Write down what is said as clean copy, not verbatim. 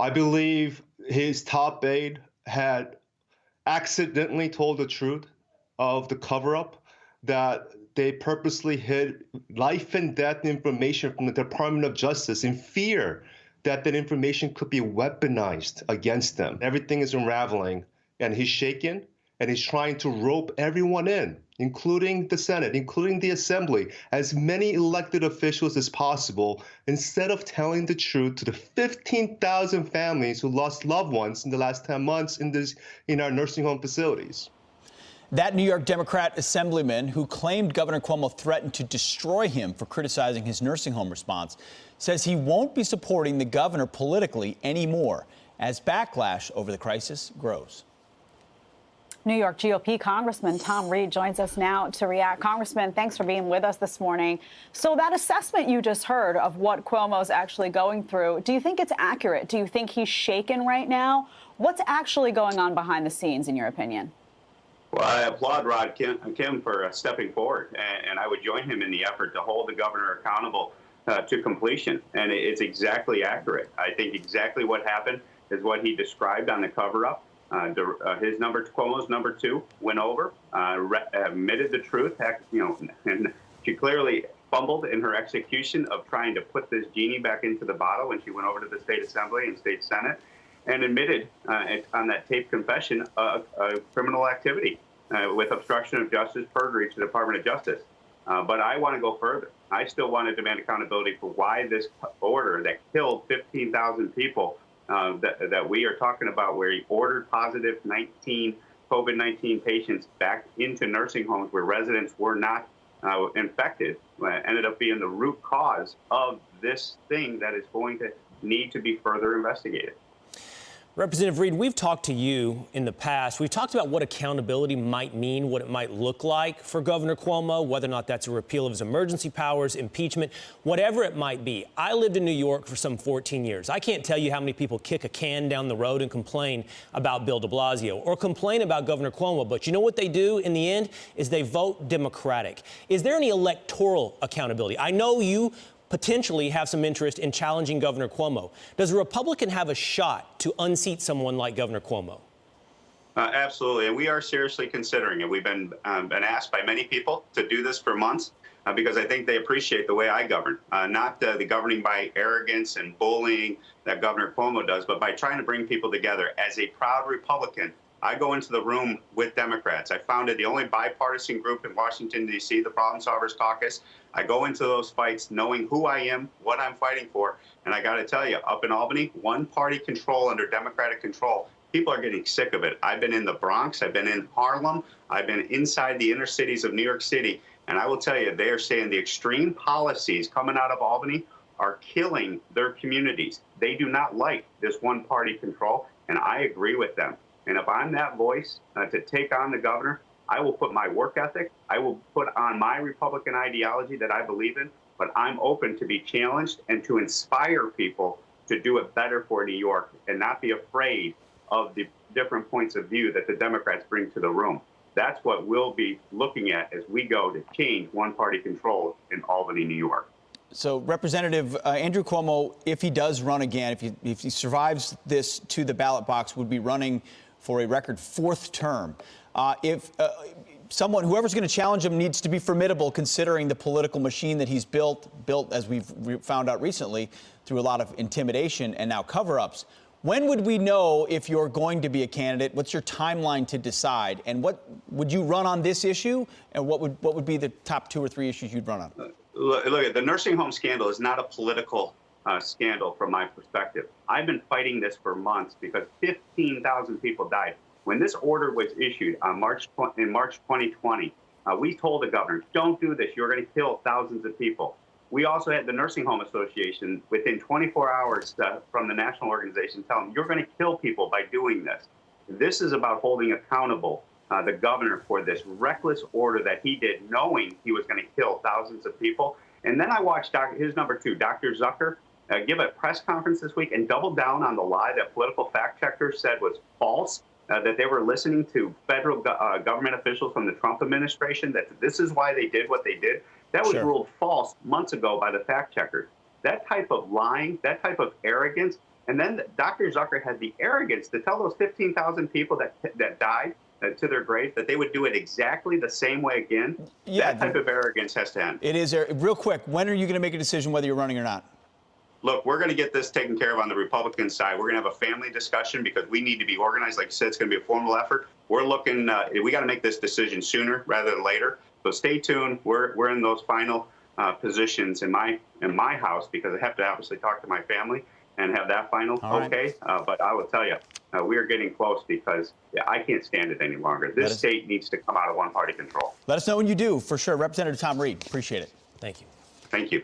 I believe his top aide had accidentally told the truth of the cover-up, that they purposely hid life and death information from the Department of Justice in fear that that information could be weaponized against them. Everything is unraveling, and he's shaken, and he's trying to rope everyone in, including the Senate, including the Assembly, as many elected officials as possible, instead of telling the truth to the 15,000 families who lost loved ones in the last 10 months in our nursing home facilities. That New York Democrat assemblyman who claimed Governor Cuomo threatened to destroy him for criticizing his nursing home response says he won't be supporting the governor politically anymore as backlash over the crisis grows. New York GOP Congressman Tom Reed joins us now to react. Congressman, thanks for being with us this morning. So that assessment you just heard of what Cuomo's actually going through, do you think it's accurate? Do you think he's shaken right now? What's actually going on behind the scenes, in your opinion? Well, I applaud Rod Kim for stepping forward, and I would join him in the effort to hold the governor accountable to completion. And it's exactly accurate. I think exactly what happened is what he described on the cover-up. Cuomo's number two went over, admitted the truth. And she clearly fumbled in her execution of trying to put this genie back into the bottle when she went over to the state assembly and state senate, and admitted on that taped confession criminal activity with obstruction of justice, perjury to the Department of Justice. But I want to go further. I still want to demand accountability for why this order that killed 15,000 people that we are talking about, where he ordered positive COVID-19 patients back into nursing homes where residents were not infected, ended up being the root cause of this thing that is going to need to be further investigated. Representative Reed, we've talked to you in the past. We've talked about what accountability might mean, what it might look like for Governor Cuomo, whether or not that's a repeal of his emergency powers, impeachment, whatever it might be. I lived in New York for some 14 years. I can't tell you how many people kick a can down the road and complain about Bill de Blasio or complain about Governor Cuomo. But you know what they do in the end is they vote Democratic. Is there any electoral accountability? I know you potentially have some interest in challenging Governor Cuomo. Does a Republican have a shot to unseat someone like Governor Cuomo? Absolutely, and we are seriously considering it. We've been asked by many people to do this for months because I think they appreciate the way I govern, not the governing by arrogance and bullying that Governor Cuomo does, but by trying to bring people together. As a proud Republican, I go into the room with Democrats. I founded the only bipartisan group in Washington, D.C., the Problem Solvers Caucus. I go into those fights knowing who I am, what I'm fighting for. And I got to tell you, up in Albany, one-party control under Democratic control, people are getting sick of it. I've been in the Bronx. I've been in Harlem. I've been inside the inner cities of New York City. And I will tell you, they are saying the extreme policies coming out of Albany are killing their communities. They do not like this one-party control, and I agree with them. And if I'm that voice to take on the governor, I will put my work ethic, I will put on my Republican ideology that I believe in, but I'm open to be challenged and to inspire people to do it better for New York and not be afraid of the different points of view that the Democrats bring to the room. That's what we'll be looking at as we go to change one-party control in Albany, New York. So, Representative Andrew Cuomo, if he does run again, if he survives this to the ballot box, would be running for a record fourth term. Whoever's going to challenge him needs to be formidable, considering the political machine that he's built, as we've found out recently, through a lot of intimidation and now cover-ups. When would we know if you're going to be a candidate? What's your timeline to decide? And what would you run on this issue? And what would be the top 2 or 3 issues you'd run on? Look, the nursing home scandal is not a political scandal from my perspective. I've been fighting this for months because 15,000 people died. When this order was issued in March 2020, we told the governor, don't do this. You're going to kill thousands of people. We also had the Nursing Home Association within 24 hours from the national organization tell them, you're going to kill people by doing this. This is about holding accountable the governor for this reckless order that he did, knowing he was going to kill thousands of people. And then I watched his number 2, Dr. Zucker, give a press conference this week and double down on the lie that political fact checkers said was false, that they were listening to federal government officials from the Trump administration, that this is why they did what they did. That was ruled false months ago by the fact checkers. That type of lying, that type of arrogance And then Dr. Zucker had the arrogance to tell those 15,000 people that died to their grave that they would do it exactly the same way again. Yeah, that type of arrogance has to end. It is. Real quick, when are you going to make a decision whether you're running or not? Look, we're going to get this taken care of on the Republican side. We're going to have a family discussion because we need to be organized. Like you said, it's going to be a formal effort. We're looking, we got to make this decision sooner rather than later. So stay tuned. We're in those final positions in my house because I have to obviously talk to my family and have that final okay. But I will tell you, we are getting close because I can't stand it any longer. This state needs to come out of one-party control. Let us know when you do, for sure. Representative Tom Reed, appreciate it. Thank you. Thank you.